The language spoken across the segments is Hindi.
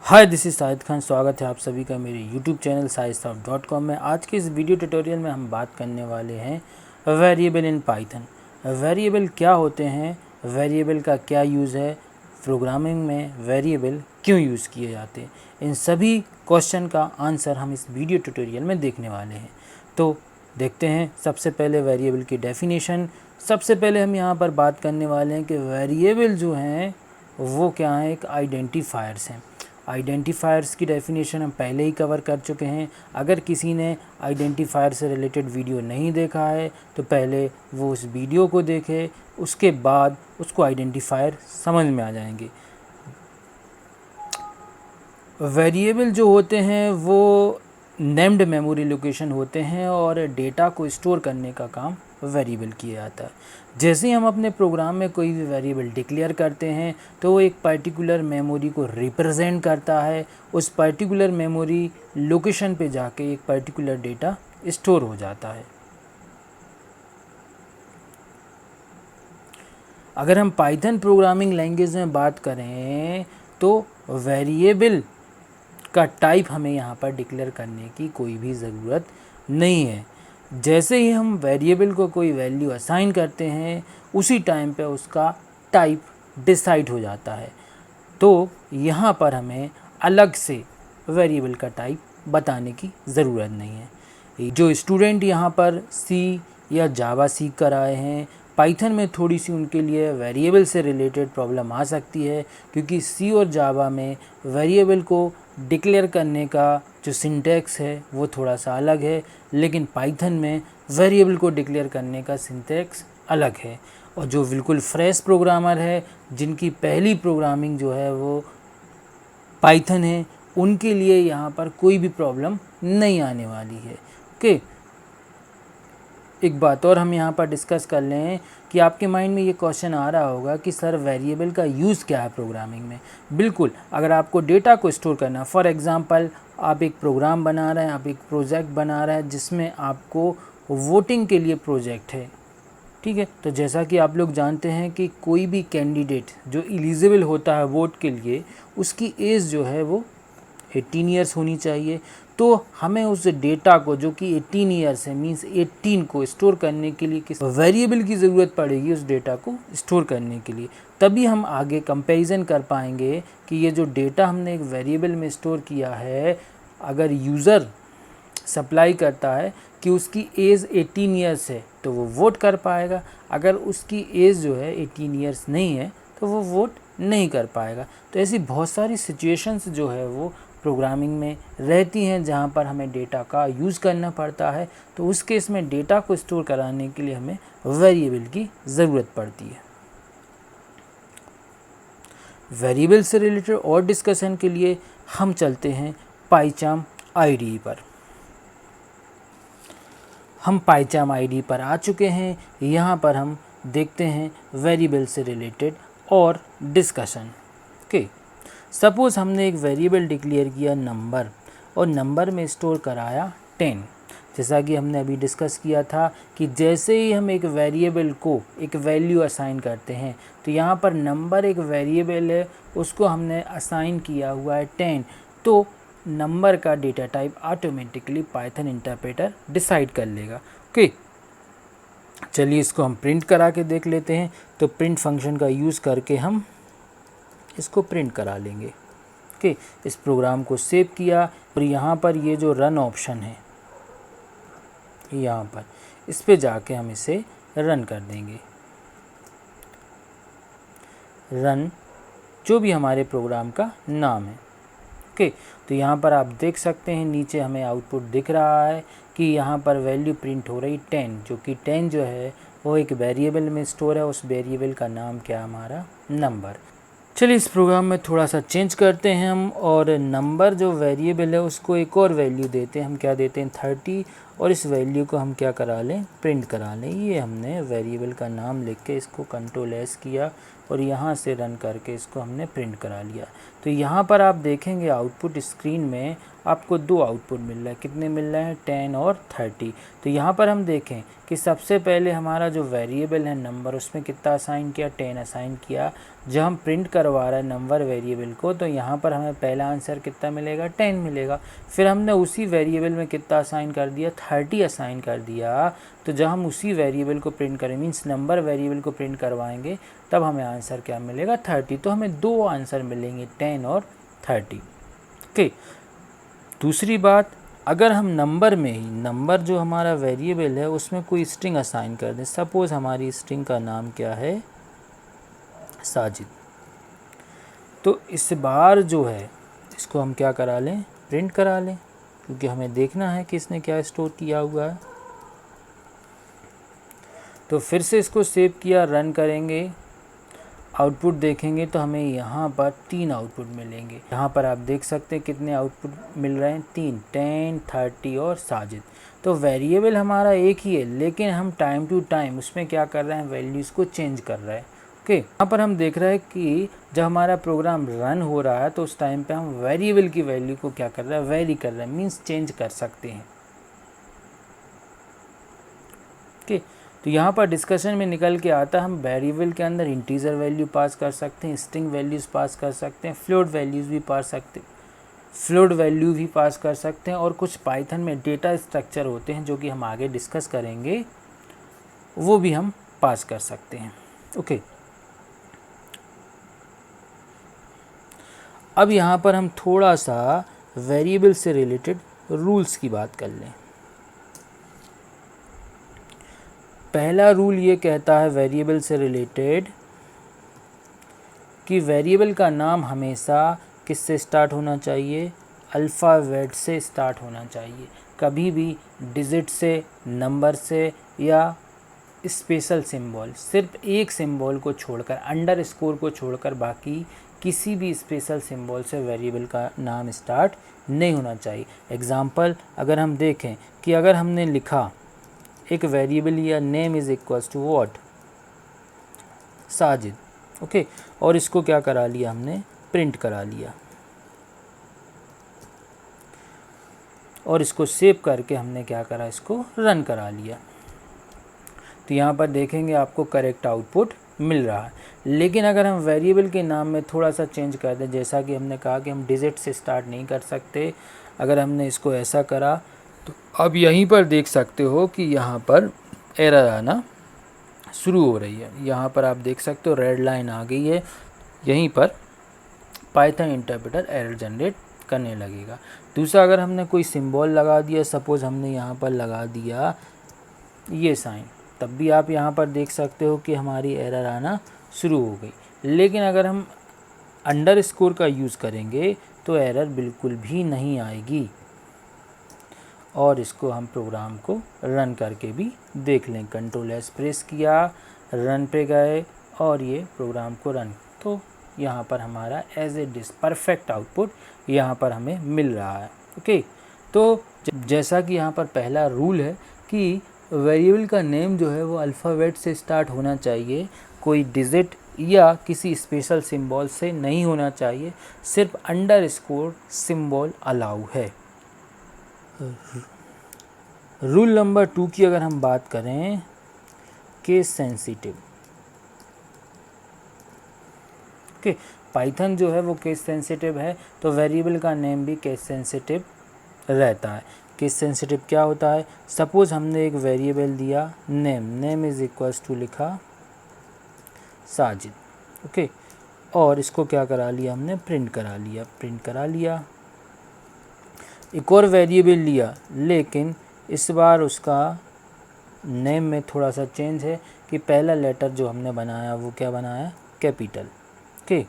Hi this is Shahid Khan. स्वागत है आप सभी का मेरे यूट्यूब चैनल shahidsaab.com में। आज के इस वीडियो ट्यूटोरियल में हम बात करने वाले हैं वेरिएबल इन पाइथन। वेरिएबल क्या होते हैं, वेरिएबल का क्या यूज़ है, प्रोग्रामिंग में वेरिएबल क्यों यूज़ किए जाते हैं, इन सभी क्वेश्चन का आंसर हम इस वीडियो ट्यूटोरियल में देखने वाले हैं। तो देखते हैं सबसे पहले वेरिएबल की डेफिनेशन। सबसे पहले हम यहाँ पर बात करने वाले हैं कि वेरिएबल जो हैं वो क्या हैं, एक आइडेंटिफायर्स हैं। आइडेंटिफायर्स की डेफिनेशन हम पहले ही कवर कर चुके हैं। अगर किसी ने आइडेंटिफायर से रिलेटेड वीडियो नहीं देखा है तो पहले वो उस वीडियो को देखे, उसके बाद उसको आइडेंटिफायर समझ में आ जाएंगे। वेरिएबल जो होते हैं वो नेम्ड मेमोरी लोकेशन होते हैं और डेटा को स्टोर करने का काम वेरिएबल किया जाता है। जैसे ही हम अपने प्रोग्राम में कोई भी वेरिएबल डिक्लेयर करते हैं तो वो एक पर्टिकुलर मेमोरी को रिप्रेजेंट करता है। उस पर्टिकुलर मेमोरी लोकेशन पे जाके एक पर्टिकुलर डेटा स्टोर हो जाता है। अगर हम पाइथन प्रोग्रामिंग लैंग्वेज में बात करें तो वेरिएबल का टाइप हमें यहाँ पर डिक्लेयर करने की कोई भी ज़रूरत नहीं है। जैसे ही हम वेरिएबल को कोई वैल्यू असाइन करते हैं उसी टाइम पे उसका टाइप डिसाइड हो जाता है। तो यहाँ पर हमें अलग से वेरिएबल का टाइप बताने की ज़रूरत नहीं है। जो स्टूडेंट यहाँ पर सी या जावा सीख कर आए हैं, पाइथन में थोड़ी सी उनके लिए वेरिएबल से रिलेटेड प्रॉब्लम आ सकती है, क्योंकि सी और जावा में वेरिएबल को डिक्लेयर करने का जो सिंटैक्स है वो थोड़ा सा अलग है, लेकिन पाइथन में वेरिएबल को डिक्लेयर करने का सिंटैक्स अलग है। और जो बिल्कुल फ्रेश प्रोग्रामर है, जिनकी पहली प्रोग्रामिंग जो है वो पाइथन है, उनके लिए यहाँ पर कोई भी प्रॉब्लम नहीं आने वाली है। ओके, एक बात और हम यहाँ पर डिस्कस कर लें कि आपके माइंड में ये क्वेश्चन आ रहा होगा कि सर वेरिएबल का यूज़ क्या है प्रोग्रामिंग में। बिल्कुल, अगर आपको डेटा को स्टोर करना, फॉर एग्जांपल आप एक प्रोग्राम बना रहे हैं, आप एक प्रोजेक्ट बना रहे हैं जिसमें आपको वोटिंग के लिए प्रोजेक्ट है, ठीक है। तो जैसा कि आप लोग जानते हैं कि कोई भी कैंडिडेट जो एलिजिबल होता है वोट के लिए, उसकी एज जो है वो 18 ईयर्स होनी चाहिए। तो हमें उस डेटा को जो कि 18 ईयर्स है, मींस 18 को स्टोर करने के लिए किस वेरिएबल की ज़रूरत पड़ेगी उस डेटा को स्टोर करने के लिए। तभी हम आगे कंपैरिजन कर पाएंगे कि ये जो डेटा हमने एक वेरिएबल में स्टोर किया है, अगर यूज़र सप्लाई करता है कि उसकी एज 18 ईयर्स है तो वो वोट कर पाएगा। अगर उसकी एज जो है 18 ईयर्स नहीं है तो वो वोट नहीं कर पाएगा। तो ऐसी बहुत सारी सिचुएशंस जो है वो प्रोग्रामिंग में रहती हैं जहाँ पर हमें डेटा का यूज़ करना पड़ता है। तो उस केस में डेटा को स्टोर कराने के लिए हमें वेरिएबल की ज़रूरत पड़ती है। वेरिएबल से रिलेटेड और डिस्कशन के लिए हम चलते हैं पाइचार्म आईडी पर। हम पाइचार्म आईडी पर आ चुके हैं। यहाँ पर हम देखते हैं वेरिएबल से रिलेटेड और डिस्कशन। ओके, सपोज़ हमने एक वेरिएबल डिक्लेयर किया नंबर, और नंबर में स्टोर कराया 10। जैसा कि हमने अभी डिस्कस किया था कि जैसे ही हम एक वेरिएबल को एक वैल्यू असाइन करते हैं, तो यहाँ पर नंबर एक वेरिएबल है, उसको हमने असाइन किया हुआ है 10। तो नंबर का data type automatically Python interpreter decide कर लेगा। ओके, चलिए इसको हम प्रिंट करा के देख लेते हैं। तो प्रिंट फंक्शन का यूज़ करके हम इसको प्रिंट करा लेंगे। ओके, इस प्रोग्राम को सेव किया और यहाँ पर ये जो रन ऑप्शन है, यहाँ पर इस पे जाके हम इसे रन कर देंगे। रन जो भी हमारे प्रोग्राम का नाम है। ओके, तो यहाँ पर आप देख सकते हैं नीचे हमें आउटपुट दिख रहा है कि यहाँ पर वैल्यू प्रिंट हो रही 10, जो कि 10 जो है वो एक वेरिएबल में स्टोर है। उस वेरिएबल का नाम क्या, हमारा नंबर। चलिए इस प्रोग्राम में थोड़ा सा चेंज करते हैं हम, और नंबर जो वेरिएबल है उसको एक और वैल्यू देते हैं। हम क्या देते हैं, 30, और इस वैल्यू को हम क्या करा लें, प्रिंट करा लें। ये हमने वेरिएबल का नाम लिख के इसको कंट्रोल एस किया और यहाँ से रन करके इसको हमने प्रिंट करा लिया। तो यहाँ पर आप देखेंगे आउटपुट स्क्रीन में आपको 2 आउटपुट मिल रहा है। कितने मिल रहे हैं? 10 और 30। तो यहाँ पर हम देखें कि सबसे पहले हमारा जो वेरिएबल है नंबर, उसमें कितना असाइन किया? 10 असाइन किया। जब हम प्रिंट करवा रहे हैं नंबर वेरिएबल को, तो यहाँ पर हमें पहला आंसर कितना मिलेगा? 10 मिलेगा। फिर हमने उसी वेरिएबल में कितना असाइन कर दिया? 30 असाइन कर दिया। तो जब हम उसी वेरिएबल को प्रिंट करें, मीन्स नंबर वेरिएबल को प्रिंट करवाएंगे, तब हमें आंसर क्या मिलेगा? 30। तो हमें 2 आंसर मिलेंगे, 10 और 30। ओके। दूसरी बात, अगर हम नंबर में ही, नंबर जो हमारा वेरिएबल है उसमें कोई स्ट्रिंग असाइन कर दें। सपोज़ हमारी स्ट्रिंग का नाम क्या है? साजिद। तो इस बार जो है इसको हम क्या करा लें? प्रिंट करा लें, क्योंकि हमें देखना है कि इसने क्या स्टोर किया हुआ है। तो फिर से इसको सेव किया, रन करेंगे, आउटपुट देखेंगे तो हमें यहाँ पर 3 आउटपुट मिलेंगे। यहाँ पर आप देख सकते हैं कितने आउटपुट मिल रहे हैं? 3, 10, 30 और साजिद। तो वेरिएबल हमारा एक ही है, लेकिन हम टाइम टू टाइम उसमें क्या कर रहे हैं? वैल्यूज़ को चेंज कर रहे हैं। ओके। यहाँ पर हम देख रहे हैं कि जब हमारा प्रोग्राम रन हो रहा है तो उस टाइम पे हम वेरिएबल की वैल्यू को क्या कर रहे हैं? वेरी कर रहे हैं, मीन्स चेंज कर सकते हैं। ओके। तो यहाँ पर डिस्कशन में निकल के आता है, हम वेरिएबल के अंदर इंटीजर वैल्यू पास कर सकते हैं, स्ट्रिंग वैल्यूज़ पास कर सकते हैं, फ्लोट वैल्यूज़ भी पास कर सकते हैं, और कुछ पाइथन में डेटा स्ट्रक्चर होते हैं जो कि हम आगे डिस्कस करेंगे, वो भी हम पास कर सकते हैं। ओके। अब यहाँ पर हम थोड़ा सा वेरिएबल से रिलेटेड रूल्स की बात कर लें। पहला रूल ये कहता है वेरिएबल से रिलेटेड कि वेरिएबल का नाम हमेशा किससे स्टार्ट होना चाहिए? अल्फ़ाबेट से स्टार्ट होना चाहिए। कभी भी डिजिट से, नंबर से या स्पेशल सिंबल, सिर्फ एक सिंबल को छोड़कर, अंडरस्कोर को छोड़कर, बाकी किसी भी स्पेशल सिंबल से वेरिएबल का नाम स्टार्ट नहीं होना चाहिए। एग्जाम्पल अगर हम देखें कि अगर हमने लिखा एक वेरिएबल या name is equals to what? Sajid. Okay. और इसको क्या करा लिया हमने? प्रिंट करा लिया, और इसको सेव करके हमने क्या करा? इसको रन करा लिया। तो यहाँ पर देखेंगे आपको करेक्ट आउटपुट मिल रहा है। लेकिन अगर हम वेरिएबल के नाम में थोड़ा सा चेंज कर दें, जैसा कि हमने कहा कि हम डिजिट से स्टार्ट नहीं कर सकते, अगर हमने इसको ऐसा करा, तो अब यहीं पर देख सकते हो कि यहाँ पर एरर आना शुरू हो रही है। यहाँ पर आप देख सकते हो रेड लाइन आ गई है, यहीं पर पाइथन इंटरप्रेटर एरर जनरेट करने लगेगा। दूसरा, अगर हमने कोई सिंबल लगा दिया, सपोज़ हमने यहाँ पर लगा दिया ये साइन, तब भी आप यहाँ पर देख सकते हो कि हमारी एरर आना शुरू हो गई। लेकिन अगर हम अंडरस्कोर का यूज़ करेंगे तो एरर बिल्कुल भी नहीं आएगी। और इसको हम प्रोग्राम को रन करके भी देख लें। Ctrl+S प्रेस किया, रन पे गए और ये प्रोग्राम को रन, तो यहाँ पर हमारा as a this perfect output यहाँ पर हमें मिल रहा है। ओके। तो जैसा कि यहाँ पर पहला रूल है कि वेरिएबल का नेम जो है वो अल्फ़ाबेट से स्टार्ट होना चाहिए, कोई डिजिट या किसी स्पेशल सिंबल से नहीं होना चाहिए, सिर्फ अंडरस्कोर सिंबल अलाउ है। रूल नंबर 2 की अगर हम बात करें, केस सेंसिटिव। ओके। पाइथन जो है वो केस सेंसिटिव है, तो वेरिएबल का नेम भी केस सेंसिटिव रहता है। केस सेंसिटिव क्या होता है? सपोज़ हमने एक वेरिएबल दिया नेम इज़ इक्वल्स टू लिखा साजिद। ओके। और इसको क्या करा लिया हमने? प्रिंट करा लिया। एक और वेरिएबल लिया, लेकिन इस बार उसका नेम में थोड़ा सा चेंज है कि पहला लेटर जो हमने बनाया वो क्या बनाया? कैपिटल। ओके।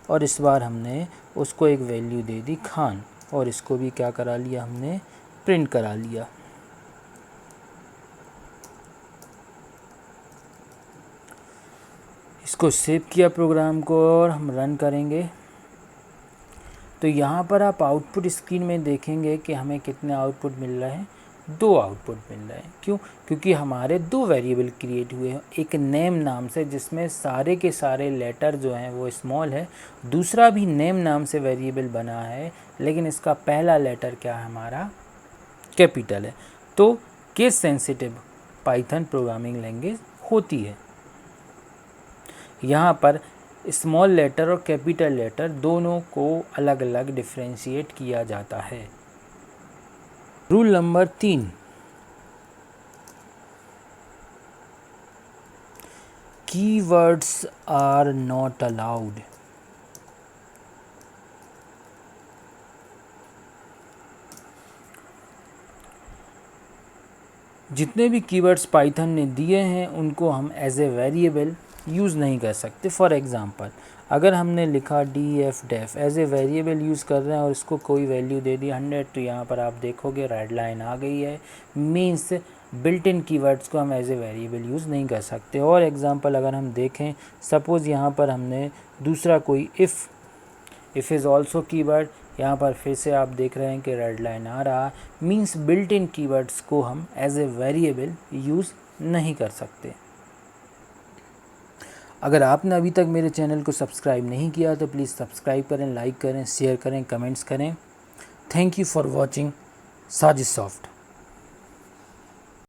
और इस बार हमने उसको एक वैल्यू दे दी खान, और इसको भी क्या करा लिया हमने? प्रिंट करा लिया। इसको सेव किया प्रोग्राम को और हम रन करेंगे। तो यहाँ पर आप आउटपुट स्क्रीन में देखेंगे कि हमें कितने आउटपुट मिल रहे हैं? दो आउटपुट मिल रहे हैं। क्यों? क्योंकि हमारे दो वेरिएबल क्रिएट हुए हैं, एक नेम नाम से जिसमें सारे के सारे लेटर जो हैं वो स्मॉल है, दूसरा भी नेम नाम से वेरिएबल बना है लेकिन इसका पहला लेटर क्या है, हमारा कैपिटल है। तो case sensitive Python programming language होती है। यहाँ पर स्मॉल लेटर और कैपिटल लेटर दोनों को अलग अलग डिफ्रेंशिएट किया जाता है। Rule number 3, keywords are not allowed. जितने भी कीवर्ड्स पाइथन ने दिए हैं उनको हम एज ए वेरिएबल यूज़ नहीं कर सकते। फॉर एग्ज़ाम्पल, अगर हमने लिखा df as a variable use कर रहे हैं और इसको कोई वैल्यू दे दी 100, तो यहाँ पर आप देखोगे रेड लाइन आ गई है, मीन्स बिल्ट इन कीवर्ड्स को हम एज ए वेरिएबल यूज़ नहीं कर सकते। और एग्ज़ाम्पल अगर हम देखें, सपोज़ यहाँ पर हमने दूसरा कोई इफ़ इज़ ऑल्सो कीवर्ड, यहाँ पर फिर से आप देख रहे हैं कि रेड लाइन आ रहा, मीन्स बिल्ट इन कीवर्ड्स को हम एज ए वेरिएबल यूज़ नहीं कर सकते। अगर आपने अभी तक मेरे चैनल को सब्सक्राइब नहीं किया तो प्लीज़ सब्सक्राइब करें, लाइक करें, शेयर करें, कमेंट्स करें। थैंक यू फॉर वॉचिंग साजिश सॉफ्ट।